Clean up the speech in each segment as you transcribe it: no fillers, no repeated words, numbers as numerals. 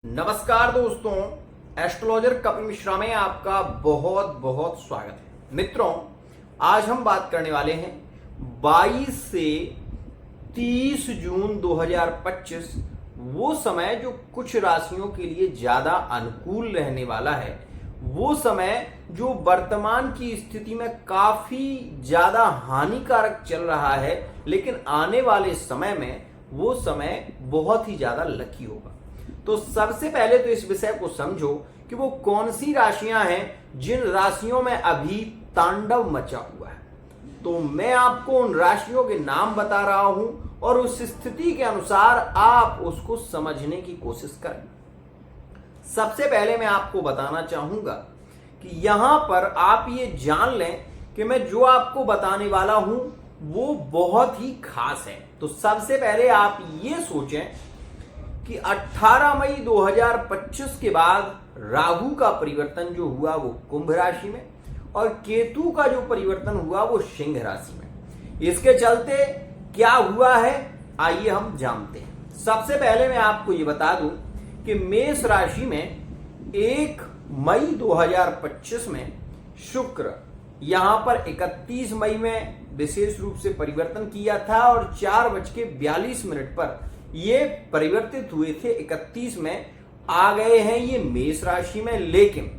नमस्कार दोस्तों, एस्ट्रोलॉजर कपिल मिश्रा में आपका बहुत बहुत स्वागत है। मित्रों, आज हम बात करने वाले हैं 22 से 30 जून 2025, वो समय जो कुछ राशियों के लिए ज्यादा अनुकूल रहने वाला है, वो समय जो वर्तमान की स्थिति में काफी ज्यादा हानिकारक चल रहा है, लेकिन आने वाले समय में वो समय बहुत ही ज्यादा लकी होगा। तो सबसे पहले तो इस विषय को समझो कि वो कौन सी राशियां हैं जिन राशियों में अभी तांडव मचा हुआ है। तो मैं आपको उन राशियों के नाम बता रहा हूं और उस स्थिति के अनुसार आप उसको समझने की कोशिश करें। सबसे पहले मैं आपको बताना चाहूंगा कि यहां पर आप ये जान लें कि मैं जो आपको बताने वाला हूं वो बहुत ही खास है। तो सबसे पहले आप ये सोचें कि 18 मई 2025 के बाद राहु का परिवर्तन जो हुआ वो कुंभ राशि में और केतु का जो परिवर्तन हुआ वो सिंह राशि में। इसके चलते क्या हुआ है, आइए हम जानते हैं। सबसे पहले मैं आपको ये बता दूं कि मेष राशि में 1 मई 2025 में शुक्र यहां पर 31 मई में विशेष रूप से परिवर्तन किया था और 4:42 पर ये परिवर्तित हुए थे। 31 में आ गए हैं ये मेष राशि में। लेकिन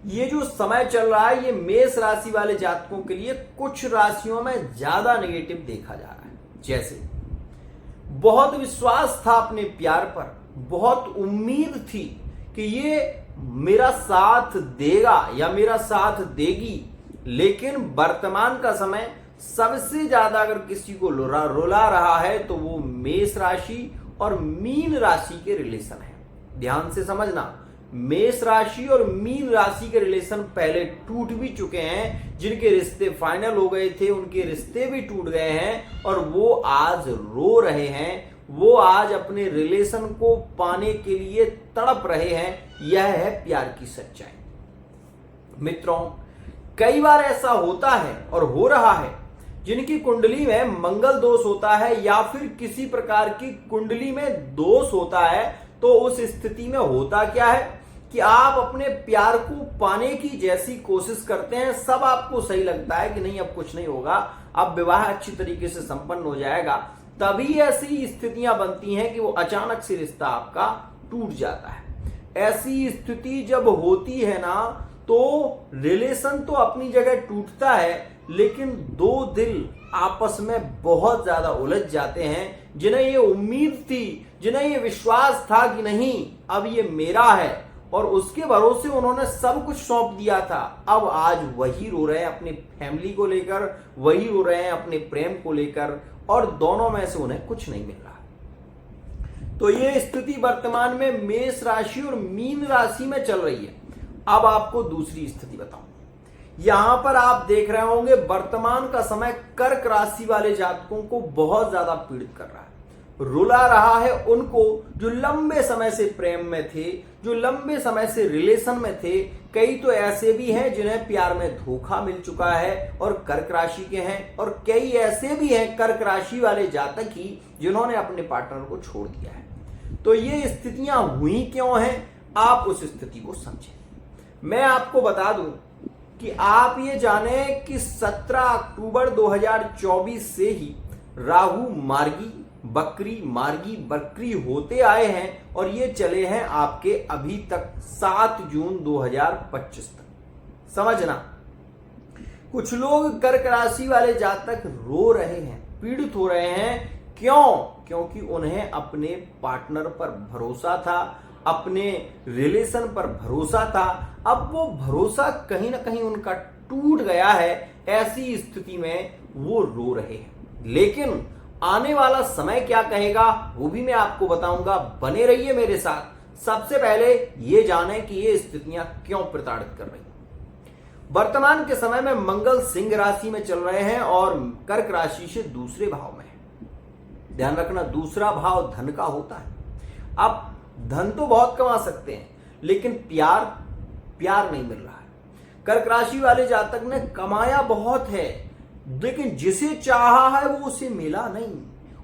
ये जो समय चल रहा है ये मेष राशि वाले जातकों के लिए कुछ राशियों में ज्यादा नेगेटिव देखा जा रहा है। जैसे बहुत विश्वास था अपने प्यार पर, बहुत उम्मीद थी कि ये मेरा साथ देगा या मेरा साथ देगी, लेकिन वर्तमान का समय सबसे ज्यादा अगर किसी को रुला रहा है तो वो मेष राशि और मीन राशि के रिलेशन है। ध्यान से समझना, मेष राशि और मीन राशि के रिलेशन पहले टूट भी चुके हैं। जिनके रिश्ते फाइनल हो गए थे उनके रिश्ते भी टूट गए हैं और वो आज रो रहे हैं, वो आज अपने रिलेशन को पाने के लिए तड़प रहे हैं। यह है प्यार की सच्चाई। मित्रों, कई बार ऐसा होता है और हो रहा है जिनकी कुंडली में मंगल दोष होता है या फिर किसी प्रकार की कुंडली में दोष होता है। तो उस स्थिति में होता क्या है कि आप अपने प्यार को पाने की जैसी कोशिश करते हैं, सब आपको सही लगता है कि नहीं अब कुछ नहीं होगा, अब विवाह अच्छी तरीके से संपन्न हो जाएगा। तभी ऐसी स्थितियां बनती हैं कि वो अचानक से रिश्ता आपका टूट जाता है। ऐसी स्थिति जब होती है ना तो रिलेशन तो अपनी जगह टूटता है, लेकिन दो दिल आपस में बहुत ज्यादा उलझ जाते हैं। जिन्हें ये उम्मीद थी, जिन्हें ये विश्वास था कि नहीं अब ये मेरा है और उसके भरोसे उन्होंने सब कुछ सौंप दिया था, अब आज वही रो रहे हैं अपनी फैमिली को लेकर, वही रो रहे हैं अपने प्रेम को लेकर और दोनों में से उन्हें कुछ नहीं मिल रहा। तो ये स्थिति वर्तमान में मेष राशि और मीन राशि में चल रही है। अब आपको दूसरी स्थिति बताऊं। यहां पर आप देख रहे होंगे वर्तमान का समय कर्क राशि वाले जातकों को बहुत ज्यादा पीड़ित कर रहा है, रुला रहा है उनको जो लंबे समय से प्रेम में थे, जो लंबे समय से रिलेशन में थे। कई तो ऐसे भी हैं जिन्हें प्यार में धोखा मिल चुका है और कर्क राशि के हैं, और कई ऐसे भी हैं कर्क राशि वाले जातक ही जिन्होंने अपने पार्टनर को छोड़ दिया है। तो ये स्थितियां हुई क्यों हैं, आप उस स्थिति को समझें। मैं आपको बता दूं कि आप ये जाने कि 17 अक्टूबर 2024 से ही राहु मार्गी बकरी होते आए हैं और ये चले हैं आपके अभी तक 7 जून 2025 तक। समझना, कुछ लोग कर्क राशि वाले जातक रो रहे हैं, पीड़ित हो रहे हैं। क्यों? क्योंकि उन्हें अपने पार्टनर पर भरोसा था, अपने रिलेशन पर भरोसा था। अब वो भरोसा कहीं ना कहीं उनका टूट गया है। ऐसी स्थिति में वो रो रहे हैं। लेकिन आने वाला समय क्या कहेगा वो भी मैं आपको बताऊंगा, बने रहिए मेरे साथ। सबसे पहले ये जाने कि ये स्थितियां क्यों प्रताड़ित कर रही हैं। वर्तमान के समय में मंगल सिंह राशि में चल रहे हैं और कर्क राशि से दूसरे भाव में है। ध्यान रखना, दूसरा भाव धन का होता है। आप धन तो बहुत कमा सकते हैं लेकिन प्यार नहीं मिल रहा है। कर्क राशि वाले जातक ने कमाया बहुत है लेकिन जिसे चाहा है वो उसे मिला नहीं,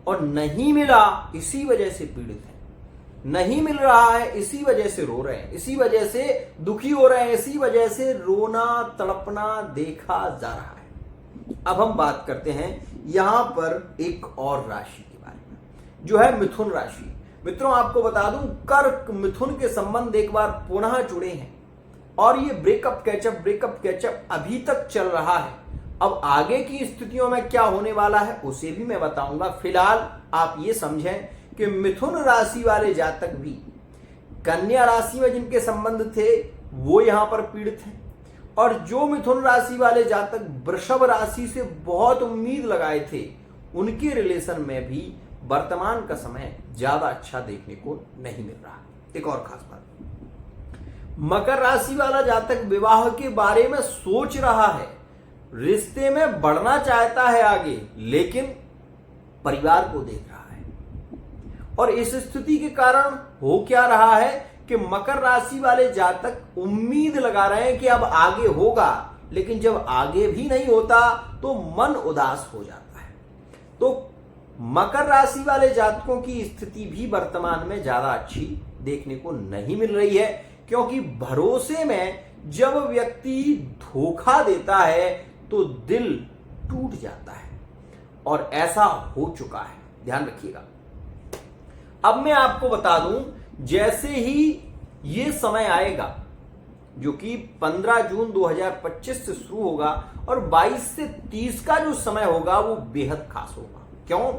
और नहीं मिला इसी वजह से पीड़ित है। नहीं मिल रहा है, इसी वजह से रो रहे हैं, इसी वजह से दुखी हो रहे हैं, इसी वजह से रोना तड़पना देखा जा रहा है। अब हम बात करते हैं यहां पर एक और राशि के बारे में, जो है मिथुन राशि। मित्रों, आपको बता दूं, कर्क मिथुन के संबंध एक बार पुनः जुड़े हैं और ये ब्रेकअप कैचअप अभी तक चल रहा है। अब आगे की स्थितियों में क्या होने वाला है उसे भी मैं बताऊंगा। फिलहाल आप ये समझें कि मिथुन राशि वाले जातक भी कन्या राशि में जिनके संबंध थे वो यहां पर पीड़ित हैं, और जो मिथुन राशि वाले जातक वृषभ राशि से बहुत उम्मीद लगाए थे उनके रिलेशन में भी वर्तमान का समय ज्यादा अच्छा देखने को नहीं मिल रहा। एक और खास बात, मकर राशि वाला जातक विवाह के बारे में सोच रहा है, रिश्ते में बढ़ना चाहता है आगे, लेकिन परिवार को देख रहा है। और इस स्थिति के कारण हो क्या रहा है कि मकर राशि वाले जातक उम्मीद लगा रहे हैं कि अब आगे होगा, लेकिन जब आगे भी नहीं होता तो मन उदास हो जाता है। तो मकर राशि वाले जातकों की स्थिति भी वर्तमान में ज्यादा अच्छी देखने को नहीं मिल रही है, क्योंकि भरोसे में जब व्यक्ति धोखा देता है तो दिल टूट जाता है, और ऐसा हो चुका है, ध्यान रखिएगा। अब मैं आपको बता दूं, जैसे ही ये समय आएगा जो कि 15 जून 2025 से शुरू होगा और 22 से 30 का जो समय होगा वो बेहद खास होगा। क्यों?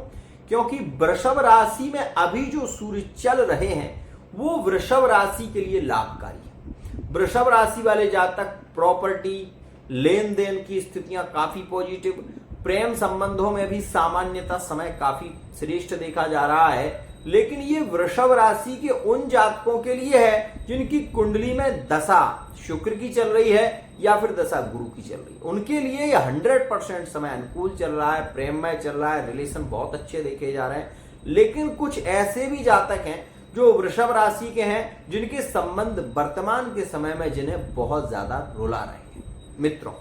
क्योंकि वृषभ राशि में अभी जो सूर्य चल रहे हैं वो वृषभ राशि के लिए लाभकारी है। वृषभ राशि वाले जातक प्रॉपर्टी लेन देन की स्थितियां काफी पॉजिटिव, प्रेम संबंधों में भी सामान्यतः समय काफी श्रेष्ठ देखा जा रहा है। लेकिन ये वृषभ राशि के उन जातकों के लिए है जिनकी कुंडली में दशा शुक्र की चल रही है या फिर दशा गुरु की चल रही है। उनके लिए ये 100% समय अनुकूल चल रहा है, प्रेममय चल रहा है, रिलेशन बहुत अच्छे देखे जा रहे हैं। लेकिन कुछ ऐसे भी जातक हैं जो वृषभ राशि के हैं जिनके संबंध वर्तमान के समय में जिन्हें बहुत ज्यादा रुला रहे हैं। मित्रों,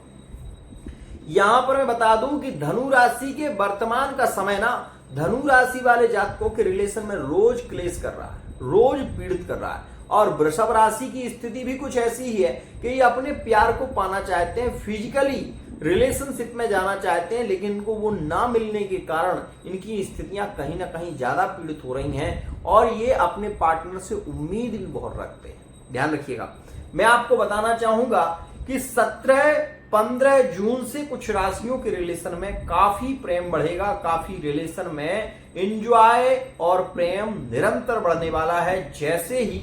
यहां पर मैं बता दूं कि धनु राशि के वर्तमान का समय ना धनु राशि वाले जातकों के रिलेशन में रोज क्लेश कर रहा है, रोज पीड़ित कर रहा है। और वृषभ राशि की स्थिति भी कुछ ऐसी ही है कि ये अपने प्यार को पाना चाहते हैं, फिजिकली रिलेशनशिप में जाना चाहते हैं, लेकिन इनको वो ना मिलने के कारण इनकी स्थितियां कहीं ना कहीं ज्यादा पीड़ित हो रही हैं, और ये अपने पार्टनर से उम्मीद भी बहुत रखते हैं। ध्यान रखिएगा, मैं आपको बताना चाहूंगा कि 17-15 जून से कुछ राशियों के रिलेशन में काफी प्रेम बढ़ेगा, काफी रिलेशन में एंजॉय और प्रेम निरंतर बढ़ने वाला है। जैसे ही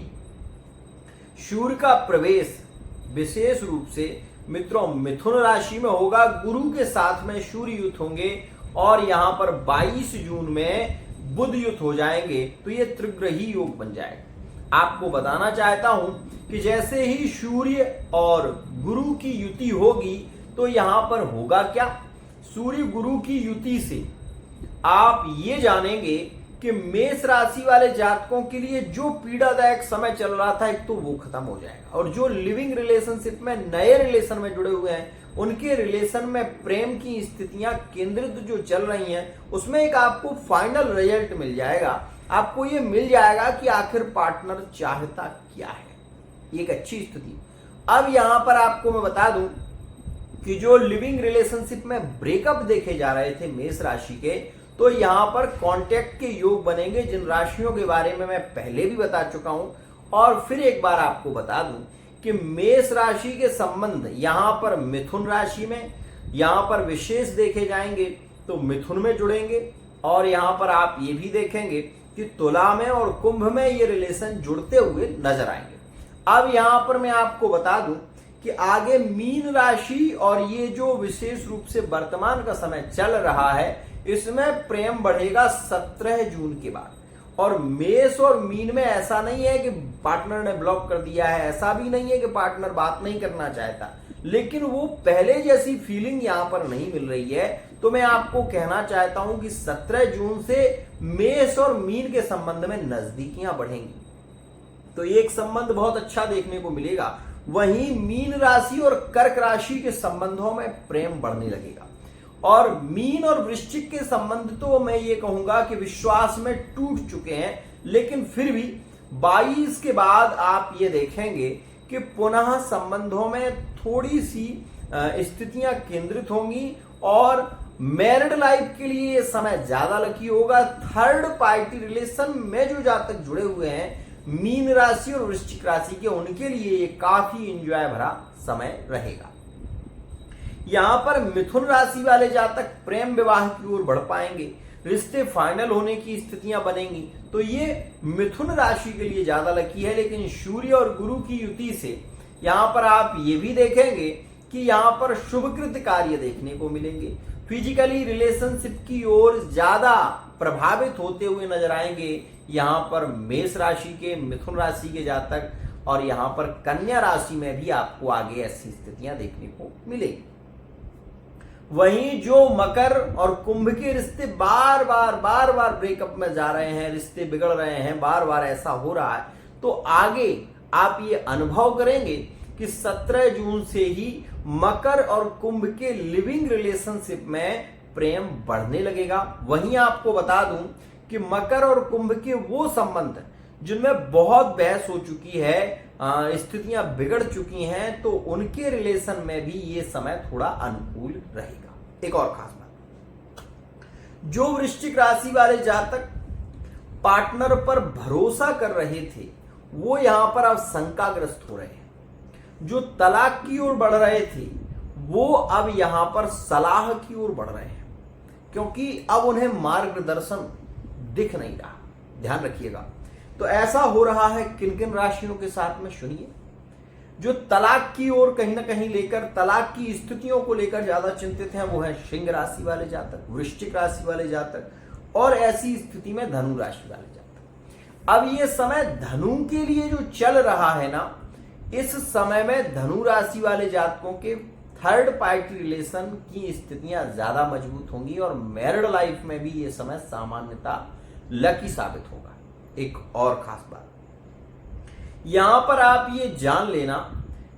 सूर्य का प्रवेश विशेष रूप से मित्रों मिथुन राशि में होगा, गुरु के साथ में सूर्य युत होंगे, और यहां पर 22 जून में बुध युत हो जाएंगे, तो ये त्रिग्रही योग बन जाएगा। आपको बताना चाहता हूं कि जैसे ही सूर्य और गुरु की युति होगी तो यहां पर होगा क्या, सूर्य गुरु की युति से आप ये जानेंगे कि मेष राशि वाले जातकों के लिए जो पीड़ादायक समय चल रहा था एक तो वो खत्म हो जाएगा, और जो लिविंग रिलेशनशिप में नए रिलेशन में जुड़े हुए हैं उनके रिलेशन में प्रेम की स्थितियां केंद्रित जो चल रही हैं उसमें एक आपको फाइनल रिजल्ट मिल जाएगा। आपको ये मिल जाएगा कि आखिर पार्टनर चाहता क्या है, एक अच्छी स्थिति। अब यहां पर आपको मैं बता दूं कि जो लिविंग रिलेशनशिप में ब्रेकअप देखे जा रहे थे मेष राशि के, तो यहां पर कांटेक्ट के योग बनेंगे, जिन राशियों के बारे में मैं पहले भी बता चुका हूं। और फिर एक बार आपको बता दूं कि मेष राशि के संबंध यहां पर मिथुन राशि में यहां पर विशेष देखे जाएंगे तो मिथुन में जुड़ेंगे, और यहां पर आप ये भी देखेंगे कि तुला में और कुंभ में ये रिलेशन जुड़ते हुए नजर आएंगे। अब यहां पर मैं आपको बता दूं कि आगे मीन राशि और ये जो विशेष रूप से वर्तमान का समय चल रहा है इसमें प्रेम बढ़ेगा 17 जून के बाद। और मेष और मीन में ऐसा नहीं है कि पार्टनर ने ब्लॉक कर दिया है, ऐसा भी नहीं है कि पार्टनर बात नहीं करना चाहता, लेकिन वो पहले जैसी फीलिंग यहां पर नहीं मिल रही है। तो मैं आपको कहना चाहता हूं कि 17 जून से मेष और मीन के संबंध में नजदीकियां बढ़ेंगी, तो एक संबंध बहुत अच्छा देखने को मिलेगा। वहीं मीन राशि और कर्क राशि के संबंधों में प्रेम बढ़ने लगेगा, और मीन और वृश्चिक के संबंध तो मैं ये कहूंगा कि विश्वास में टूट चुके हैं, लेकिन फिर भी 22 के बाद आप ये देखेंगे कि पुनः संबंधों में थोड़ी सी स्थितियां केंद्रित होंगी और मैरिड लाइफ के लिए ये समय ज्यादा लकी होगा। थर्ड पार्टी रिलेशन में जो जातक जुड़े हुए हैं मीन राशि और वृश्चिक राशि के, उनके लिए ये काफी एंजॉय भरा समय रहेगा। यहां पर मिथुन राशि वाले जातक प्रेम विवाह की ओर बढ़ पाएंगे, रिश्ते फाइनल होने की स्थितियां बनेंगी, तो ये मिथुन राशि के लिए ज्यादा लकी है। लेकिन सूर्य और गुरु की युति से यहां पर आप ये भी देखेंगे कि यहां पर शुभकृत कार्य देखने को मिलेंगे। फिजिकली रिलेशनशिप की ओर ज्यादा प्रभावित होते हुए नजर आएंगे यहां पर मेष राशि के, मिथुन राशि के जातक, और यहां पर कन्या राशि में भी आपको आगे ऐसी स्थितियां देखने को मिलेगी। वहीं जो मकर और कुंभ के रिश्ते बार बार ब्रेकअप में जा रहे हैं, रिश्ते बिगड़ रहे हैं, बार बार ऐसा हो रहा है, तो आगे आप ये अनुभव करेंगे कि 17 जून से ही मकर और कुंभ के लिविंग रिलेशनशिप में प्रेम बढ़ने लगेगा। वहीं आपको बता दूं कि मकर और कुंभ के वो संबंध जिनमें बहुत बहस हो चुकी है, स्थितियां बिगड़ चुकी हैं, तो उनके रिलेशन में भी ये समय थोड़ा अनुकूल रहेगा। एक और खास बात, जो वृश्चिक राशि वाले जातक पार्टनर पर भरोसा कर रहे थे वो यहां पर अब शंकाग्रस्त हो रहे हैं। जो तलाक की ओर बढ़ रहे थे वो अब यहां पर सलाह की ओर बढ़ रहे हैं, क्योंकि अब उन्हें मार्गदर्शन दिख नहीं रहा। ध्यान रखिएगा। तो ऐसा हो रहा है किन किन राशियों के साथ में, सुनिए। जो तलाक की ओर कहीं ना कहीं लेकर, तलाक की स्थितियों को लेकर ज्यादा चिंतित हैं वो है सिंह राशि वाले जातक, वृश्चिक राशि वाले जातक, और ऐसी स्थिति में धनु राशि वाले जातक। अब ये समय धनु के लिए जो चल रहा है ना, इस समय में धनु राशि वाले जातकों के थर्ड पार्टी रिलेशन की स्थितियां ज्यादा मजबूत होंगी और मैरिड लाइफ में भी ये समय सामान्यता लकी साबित होगा। एक और खास बात, यहां पर आप ये जान लेना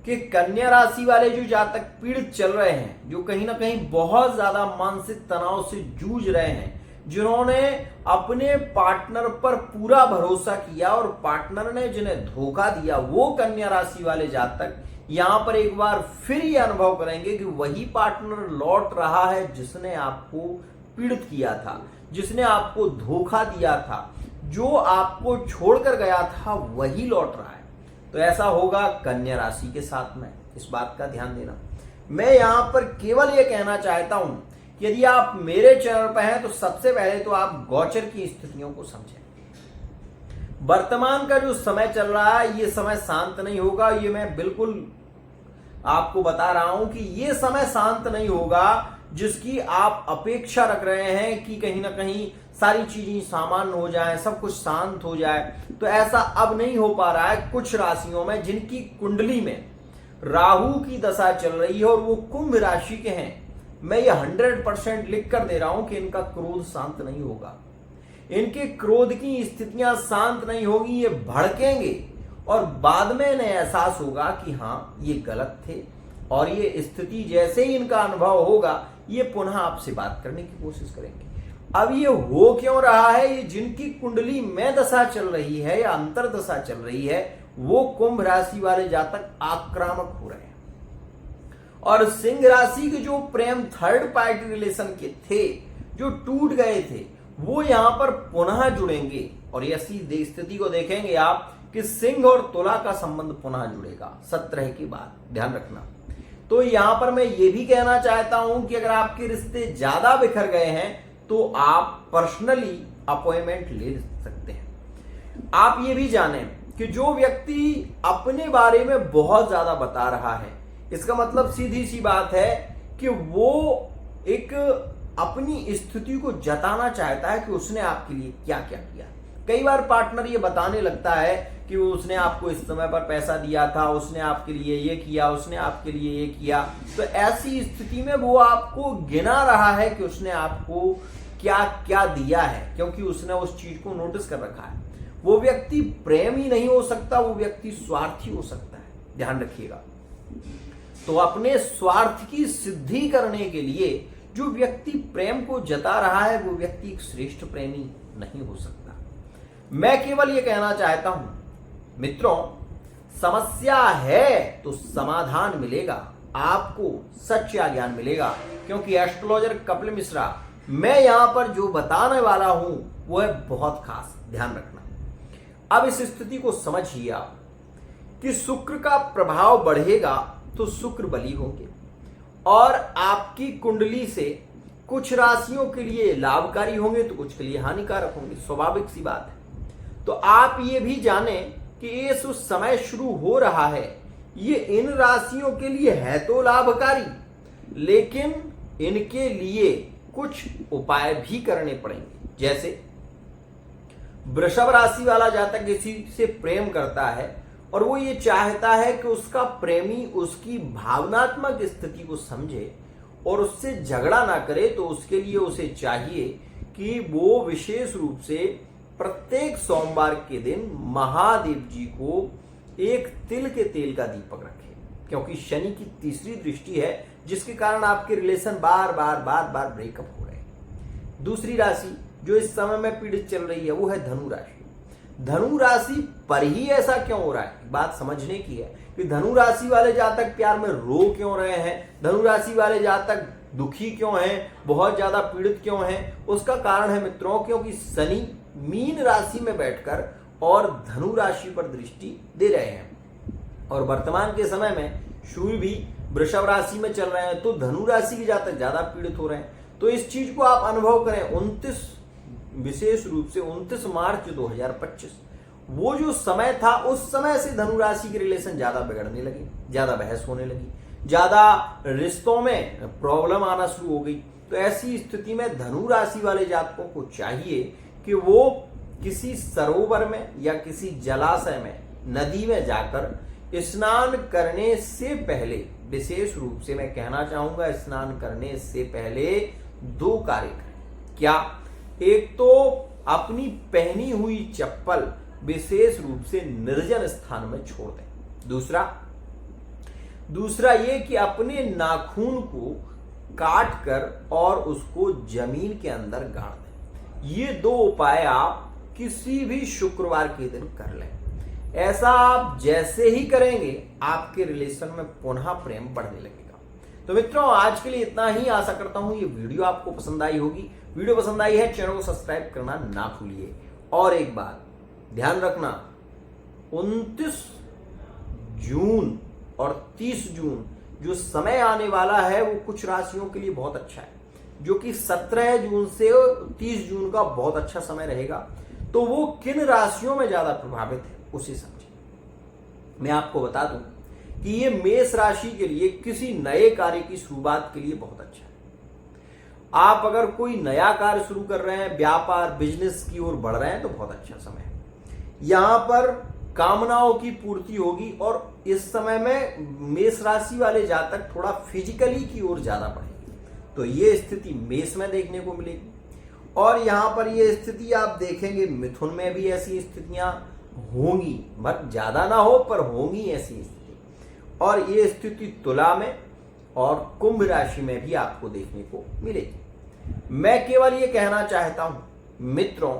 कि कन्या राशि वाले जो जातक पीड़ित चल रहे हैं, जो कहीं ना कहीं बहुत ज्यादा मानसिक तनाव से जूझ रहे हैं, जिन्होंने अपने पार्टनर पर पूरा भरोसा किया और पार्टनर ने जिन्हें धोखा दिया, वो कन्या राशि वाले जातक यहां पर एक बार फिर ये अनुभव करेंगे कि वही पार्टनर लौट रहा है जिसने आपको पीड़ित किया था, जिसने आपको धोखा दिया था, जो आपको छोड़कर गया था वही लौट रहा है। तो ऐसा होगा कन्या राशि के साथ में, इस बात का ध्यान देना। मैं यहां पर केवल ये कहना चाहता हूं, यदि आप मेरे चैनल पर हैं तो सबसे पहले तो आप गोचर की स्थितियों को समझें। वर्तमान का जो समय चल रहा है ये समय शांत नहीं होगा, ये मैं बिल्कुल आपको बता रहा हूं कि ये समय शांत नहीं होगा जिसकी आप अपेक्षा रख रहे हैं कि कहीं ना कहीं सारी चीजें सामान्य हो जाए, सब कुछ शांत हो जाए। तो ऐसा अब नहीं हो पा रहा है। कुछ राशियों में जिनकी कुंडली में राहु की दशा चल रही है और वो कुंभ राशि के हैं, मैं ये 100% लिख कर दे रहा हूं कि इनका क्रोध शांत नहीं होगा। इनके क्रोध की स्थितियां शांत नहीं होगी, ये भड़केंगे और बाद में इन्हें एहसास होगा कि हाँ ये गलत थे, और ये स्थिति जैसे ही इनका अनुभव होगा ये पुनः आपसे बात करने की कोशिश करेंगे। अब ये हो क्यों रहा है, ये जिनकी कुंडली में दशा चल रही है या अंतर दशा चल रही है वो कुंभ राशि वाले जातक आक्रामक हो रहे हैं, और सिंह राशि के जो प्रेम थर्ड पार्टी रिलेशन के थे, जो टूट गए थे, वो यहां पर पुनः जुड़ेंगे। और ऐसी स्थिति को देखेंगे आप कि सिंह और तुला का संबंध पुनः जुड़ेगा 17 के बाद, ध्यान रखना। तो यहां पर मैं ये भी कहना चाहता हूं कि अगर आपके रिश्ते ज्यादा बिखर गए हैं तो आप पर्सनली अपॉइंटमेंट ले सकते हैं। आप ये भी जानें कि जो व्यक्ति अपने बारे में बहुत ज्यादा बता रहा है, इसका मतलब सीधी सी बात है कि वो एक अपनी स्थिति को जताना चाहता है कि उसने आपके लिए क्या क्या किया। कई बार पार्टनर ये बताने लगता है कि उसने आपको इस समय पर पैसा दिया था, उसने आपके लिए ये किया, उसने आपके लिए ये किया। तो ऐसी स्थिति में वो आपको गिना रहा है कि उसने आपको क्या क्या दिया है, क्योंकि उसने उस चीज को नोटिस कर रखा है। वो व्यक्ति प्रेम ही नहीं हो सकता, वो व्यक्ति स्वार्थी हो सकता है, ध्यान रखिएगा। तो अपने स्वार्थ की सिद्धि करने के लिए जो व्यक्ति प्रेम को जता रहा है वो व्यक्ति एक श्रेष्ठ प्रेमी नहीं हो सकता। मैं केवल ये कहना चाहता हूं मित्रों, समस्या है तो समाधान मिलेगा, आपको सच्चा ज्ञान मिलेगा, क्योंकि एस्ट्रोलॉजर कपिल मिश्रा मैं यहां पर जो बताने वाला हूं वो है बहुत खास। ध्यान रखना। अब इस स्थिति को समझिए आप कि शुक्र का प्रभाव बढ़ेगा तो शुक्र बली होंगे और आपकी कुंडली से कुछ राशियों के लिए लाभकारी होंगे तो कुछ के लिए हानिकारक होंगे। स्वाभाविक सी बात है। तो आप ये भी जाने कि ये जो समय शुरू हो रहा है ये इन राशियों के लिए है तो लाभकारी, लेकिन इनके लिए कुछ उपाय भी करने पड़ेंगे। जैसे वृषभ राशि वाला जातक किसी से प्रेम करता है और वो ये चाहता है कि उसका प्रेमी उसकी भावनात्मक स्थिति को समझे और उससे झगड़ा ना करे, तो उसके लिए उसे चाहिए कि वो विशेष रूप से प्रत्येक सोमवार के दिन महादेव जी को एक तिल के तेल का दीपक रखे, क्योंकि शनि की तीसरी दृष्टि है जिसके कारण आपके रिलेशन बार बार ब्रेकअप हो रहे हैं। दूसरी राशि जो इस समय में पीड़ित चल रही है वो है धनु राशि। धनु राशि पर ही ऐसा क्यों हो रहा है, बात समझने की है कि धनु राशि वाले जातक प्यार में रो क्यों रहे हैं, धनु राशि वाले जातक दुखी क्यों हैं, बहुत ज्यादा पीड़ित क्यों हैं। उसका कारण है मित्रों, क्योंकि शनि मीन राशि में बैठकर और धनु राशि पर दृष्टि दे रहे हैं और वर्तमान के समय में सूर्य भी वृषभ राशि में चल रहे हैं, तो धनु राशि के जातक ज्यादा पीड़ित हो रहे हैं। तो इस चीज को आप अनुभव करें। 29 विशेष रूप से 29 मार्च 2025 वो जो समय था उस समय से धनु राशि के रिलेशन ज्यादा बिगड़ने लगे, ज्यादा बहस होने लगी, ज्यादा रिश्तों में प्रॉब्लम आना शुरू हो गई। तो ऐसी स्थिति में धनु राशि वाले जातकों को चाहिए कि वो किसी सरोवर में या किसी जलाशय में, नदी में जाकर स्नान करने से पहले, विशेष रूप से मैं कहना चाहूंगा स्नान करने से पहले 2 कार्य करें। क्या? एक तो अपनी पहनी हुई चप्पल विशेष रूप से निर्जन स्थान में छोड़ दें। दूसरा ये कि अपने नाखून को काट कर और उसको जमीन के अंदर गाड़ दें। ये 2 उपाय आप किसी भी शुक्रवार के दिन कर लें। ऐसा आप जैसे ही करेंगे आपके रिलेशन में पुनः प्रेम बढ़ने लगेगा। तो मित्रों, आज के लिए इतना ही। आशा करता हूं ये वीडियो आपको पसंद आई होगी। वीडियो पसंद आई है चैनल को सब्सक्राइब करना ना भूलिए। और एक बात ध्यान रखना, 29 जून और 30 जून जो समय आने वाला है वो कुछ राशियों के लिए बहुत अच्छा है, जो कि 17 जून से 30 जून का बहुत अच्छा समय रहेगा। तो वो किन राशियों में ज्यादा प्रभावित है उसे समझें। मैं आपको बता दूं कि ये मेष राशि के लिए किसी नए कार्य की शुरुआत के लिए बहुत अच्छा है। आप अगर कोई नया कार्य शुरू कर रहे हैं, व्यापार बिजनेस की ओर बढ़ रहे हैं, तो बहुत अच्छा समय है। यहां पर कामनाओं की पूर्ति होगी और इस समय में मेष राशि वाले जातक थोड़ा फिजिकली की ओर ज्यादा बढ़ेंगे। तो ये स्थिति मेष में देखने को मिलेगी। और यहां पर ये स्थिति आप देखेंगे मिथुन में भी ऐसी स्थितियां होंगी, बट ज्यादा ना हो पर होंगी ऐसी स्थिति। और ये स्थिति तुला में और कुंभ राशि में भी आपको देखने को मिलेगी। मैं केवल ये कहना चाहता हूं मित्रों,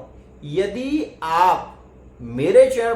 यदि आप मेरे चैनल